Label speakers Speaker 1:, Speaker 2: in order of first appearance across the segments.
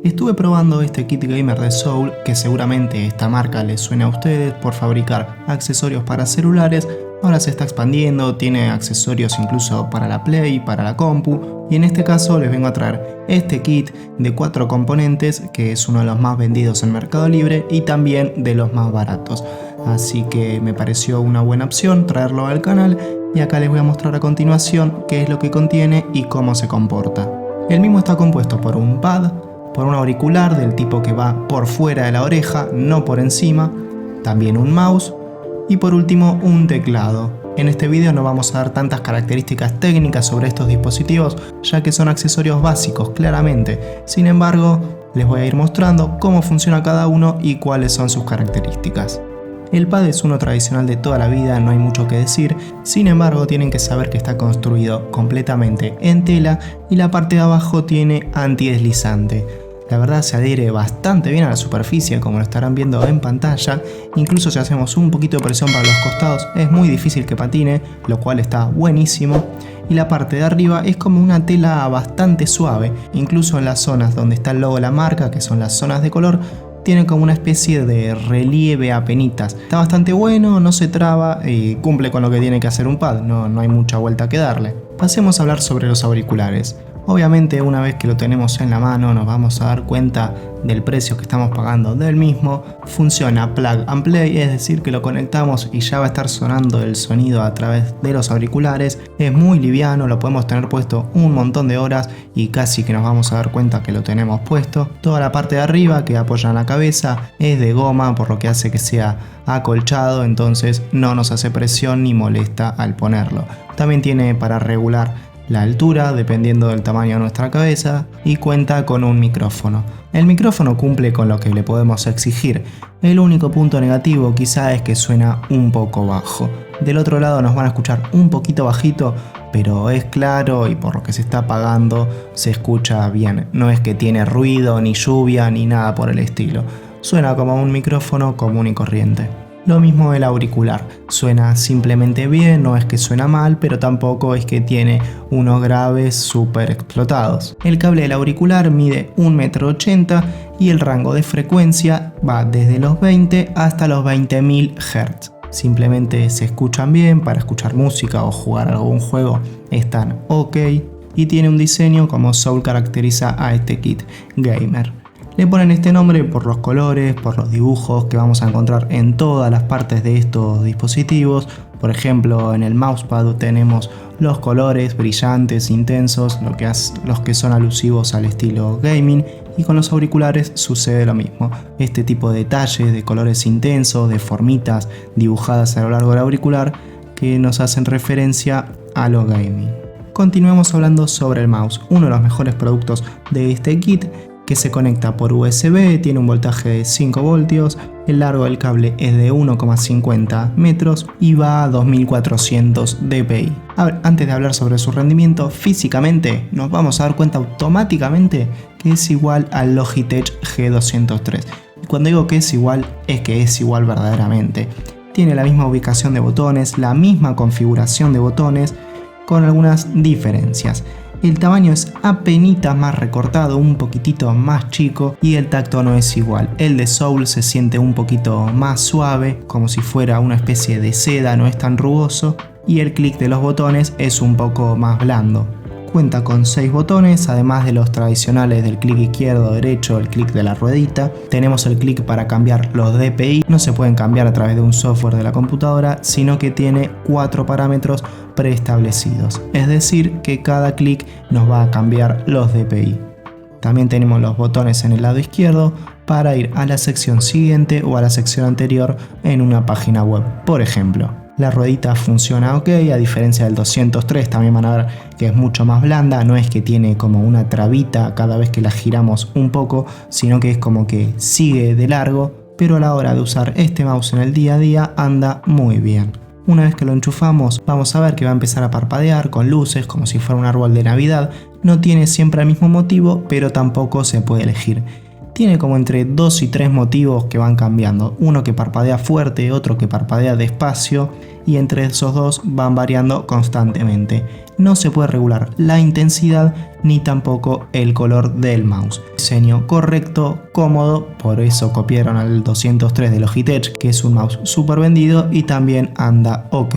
Speaker 1: Estuve probando este kit gamer de Zowl, que seguramente esta marca les suene a ustedes por fabricar accesorios para celulares. Ahora se está expandiendo, tiene accesorios incluso para la Play, para la compu, y en este caso les vengo a traer este kit de 4 componentes, que es uno de los más vendidos en Mercado Libre y también de los más baratos. Así que me pareció una buena opción traerlo al canal, y acá les voy a mostrar a continuación qué es lo que contiene y cómo se comporta. El mismo está compuesto por un pad, por un auricular del tipo que va por fuera de la oreja, no por encima, también un mouse y por último un teclado. En este video no vamos a dar tantas características técnicas sobre estos dispositivos, ya que son accesorios básicos claramente. Sin embargo, les voy a ir mostrando cómo funciona cada uno y cuáles son sus características. El pad es uno tradicional de toda la vida, no hay mucho que decir. Sin embargo, tienen que saber que está construido completamente en tela y la parte de abajo tiene antideslizante. La verdad se adhiere bastante bien a la superficie, como lo estarán viendo en pantalla. Incluso si hacemos un poquito de presión para los costados es muy difícil que patine, lo cual está buenísimo. Y la parte de arriba es como una tela bastante suave, incluso en las zonas donde está el logo de la marca, que son las zonas de color, tiene como una especie de relieve apenitas. Está bastante bueno, no se traba y cumple con lo que tiene que hacer un pad, no hay mucha vuelta que darle. Pasemos a hablar sobre los auriculares. Obviamente una vez que lo tenemos en la mano nos vamos a dar cuenta del precio que estamos pagando del mismo. Funciona plug and play, es decir que lo conectamos y ya va a estar sonando el sonido a través de los auriculares. Es muy liviano, lo podemos tener puesto un montón de horas y casi que nos vamos a dar cuenta que lo tenemos puesto. Toda la parte de arriba que apoya en la cabeza es de goma, por lo que hace que sea acolchado, entonces no nos hace presión ni molesta al ponerlo. También tiene para regular la altura dependiendo del tamaño de nuestra cabeza y cuenta con un micrófono. El micrófono cumple con lo que le podemos exigir. El único punto negativo quizá es que suena un poco bajo. Del otro lado nos van a escuchar un poquito bajito, pero es claro y por lo que se está apagando se escucha bien. No es que tiene ruido, ni lluvia, ni nada por el estilo. Suena como un micrófono común y corriente. Lo mismo el auricular, suena simplemente bien, no es que suena mal, pero tampoco es que tiene unos graves súper explotados. El cable del auricular mide 1,80 m y el rango de frecuencia va desde los 20 hasta los 20.000 Hz. Simplemente se escuchan bien, para escuchar música o jugar algún juego están ok, y tiene un diseño como Zowl caracteriza a este kit gamer. Le ponen este nombre por los colores, por los dibujos que vamos a encontrar en todas las partes de estos dispositivos. Por ejemplo, en el mousepad tenemos los colores brillantes, intensos, los que son alusivos al estilo gaming, y con los auriculares sucede lo mismo. Este tipo de detalles de colores intensos, de formitas dibujadas a lo largo del auricular que nos hacen referencia a lo gaming. Continuemos hablando sobre el mouse, uno de los mejores productos de este kit, que se conecta por USB, tiene un voltaje de 5 voltios, el largo del cable es de 1,50 metros y va a 2400 dpi. Antes de hablar sobre su rendimiento, físicamente nos vamos a dar cuenta automáticamente que es igual al Logitech G203. Y cuando digo que es igual, es que es igual verdaderamente. Tiene la misma ubicación de botones, la misma configuración de botones, con algunas diferencias. El tamaño es apenita más recortado, un poquitito más chico, y el tacto no es igual. El de Zowl se siente un poquito más suave, como si fuera una especie de seda, no es tan rugoso, y el clic de los botones es un poco más blando. Cuenta con 6 botones, además de los tradicionales del clic izquierdo, derecho, el clic de la ruedita. Tenemos el clic para cambiar los DPI, no se pueden cambiar a través de un software de la computadora, sino que tiene 4 parámetros preestablecidos. Es decir, que cada clic nos va a cambiar los DPI. También tenemos los botones en el lado izquierdo para ir a la sección siguiente o a la sección anterior en una página web, por ejemplo. La ruedita funciona ok, a diferencia del 203 también van a ver que es mucho más blanda, no es que tiene como una trabita cada vez que la giramos un poco, sino que es como que sigue de largo, pero a la hora de usar este mouse en el día a día anda muy bien. Una vez que lo enchufamos vamos a ver que va a empezar a parpadear con luces como si fuera un árbol de Navidad. No tiene siempre el mismo motivo, pero tampoco se puede elegir. Tiene como entre 2 y 3 motivos que van cambiando, uno que parpadea fuerte, otro que parpadea despacio, y entre esos dos van variando constantemente. No se puede regular la intensidad ni tampoco el color del mouse. Diseño correcto, cómodo, por eso copiaron al 203 de Logitech, que es un mouse súper vendido y también anda ok.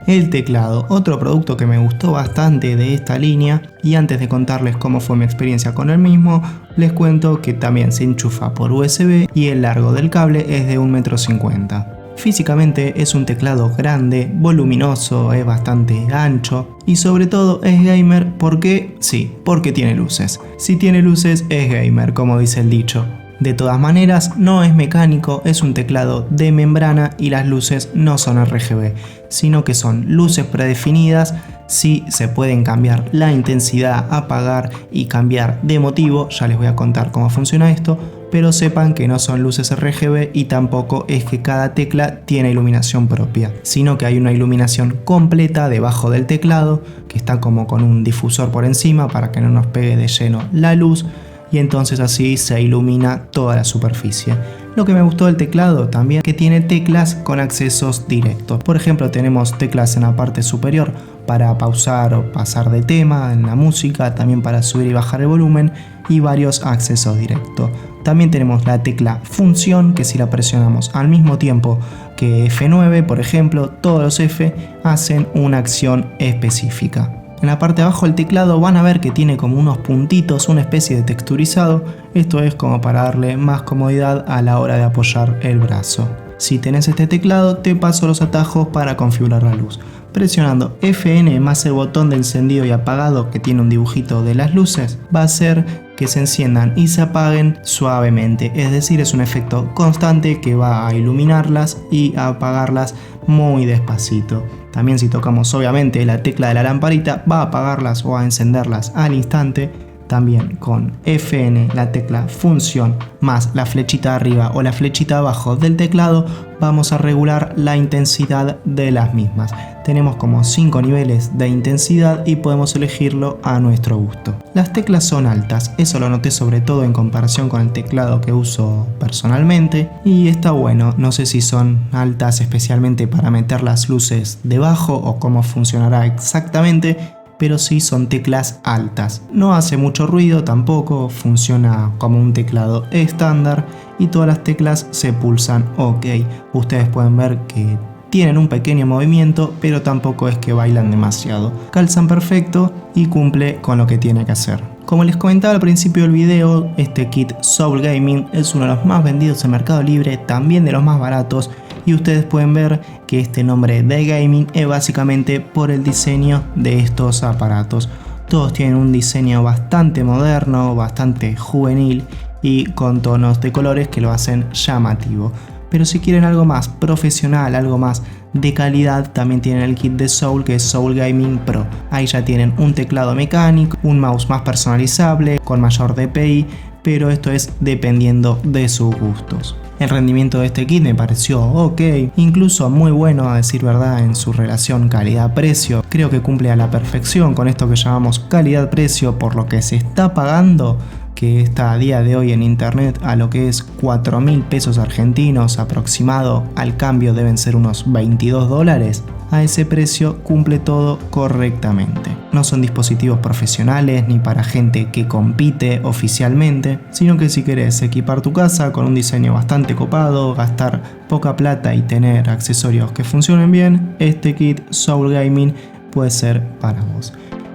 Speaker 1: El teclado, otro producto que me gustó bastante de esta línea, y antes de contarles cómo fue mi experiencia con el mismo, les cuento que también se enchufa por USB y el largo del cable es de 1,50 m. Físicamente es un teclado grande, voluminoso, es bastante ancho y sobre todo es gamer porque tiene luces. Si tiene luces es gamer, como dice el dicho. De todas maneras, no es mecánico, es un teclado de membrana y las luces no son RGB, sino que son luces predefinidas. Sí se pueden cambiar la intensidad, apagar y cambiar de motivo, ya les voy a contar cómo funciona esto, pero sepan que no son luces RGB y tampoco es que cada tecla tiene iluminación propia, sino que hay una iluminación completa debajo del teclado, que está como con un difusor por encima para que no nos pegue de lleno la luz, y entonces así se ilumina toda la superficie. Lo que me gustó del teclado también que tiene teclas con accesos directos. Por ejemplo, tenemos teclas en la parte superior para pausar o pasar de tema en la música, también para subir y bajar el volumen y varios accesos directos. También tenemos la tecla función, que si la presionamos al mismo tiempo que F9, por ejemplo, todos los F hacen una acción específica. En la parte de abajo del teclado van a ver que tiene como unos puntitos, una especie de texturizado. Esto es como para darle más comodidad a la hora de apoyar el brazo. Si tenés este teclado, te paso los atajos para configurar la luz. Presionando Fn más el botón de encendido y apagado, que tiene un dibujito de las luces, va a hacer que se enciendan y se apaguen suavemente. Es decir, es un efecto constante que va a iluminarlas y a apagarlas muy despacito. También si tocamos obviamente la tecla de la lamparita, va a apagarlas o a encenderlas al instante. También con Fn, la tecla función, más la flechita arriba o la flechita abajo del teclado, vamos a regular la intensidad de las mismas. Tenemos como 5 niveles de intensidad y podemos elegirlo a nuestro gusto. Las teclas son altas, eso lo noté sobre todo en comparación con el teclado que uso personalmente, y está bueno. No sé si son altas especialmente para meter las luces debajo o cómo funcionará exactamente, pero sí son teclas altas. No hace mucho ruido tampoco, funciona como un teclado estándar y todas las teclas se pulsan ok. Ustedes pueden ver que tienen un pequeño movimiento, pero tampoco es que bailan demasiado. Calzan perfecto y cumple con lo que tiene que hacer. Como les comentaba al principio del video, este kit Soul Gaming es uno de los más vendidos en Mercado Libre, también de los más baratos, y ustedes pueden ver que este nombre de gaming es básicamente por el diseño de estos aparatos. Todos tienen un diseño bastante moderno, bastante juvenil y con tonos de colores que lo hacen llamativo. Pero si quieren algo más profesional, algo más de calidad, también tienen el kit de Soul, que es Soul Gaming Pro. Ahí ya tienen un teclado mecánico, un mouse más personalizable, con mayor DPI, pero esto es dependiendo de sus gustos. El rendimiento de este kit me pareció ok, incluso muy bueno a decir verdad en su relación calidad-precio. Creo que cumple a la perfección con esto que llamamos calidad-precio por lo que se está pagando, que está a día de hoy en internet a lo que es 4.000 pesos argentinos aproximado, al cambio deben ser unos 22 dólares. A ese precio cumple todo correctamente. No son dispositivos profesionales ni para gente que compite oficialmente, sino que si querés equipar tu casa con un diseño bastante copado, gastar poca plata y tener accesorios que funcionen bien, este kit Soul Gaming puede ser para vos.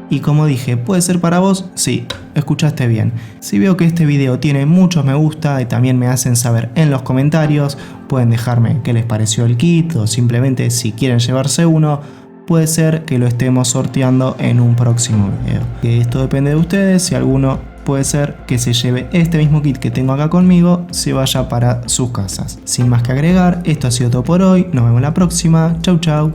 Speaker 1: Y como dije, ¿puede ser para vos? Sí, escuchaste bien. Si veo que este video tiene muchos me gusta y también me hacen saber en los comentarios, pueden dejarme qué les pareció el kit o simplemente si quieren llevarse uno, puede ser que lo estemos sorteando en un próximo video. Que esto depende de ustedes, si alguno puede ser que se lleve este mismo kit que tengo acá conmigo, se vaya para sus casas. Sin más que agregar, esto ha sido todo por hoy, nos vemos la próxima, chau chau.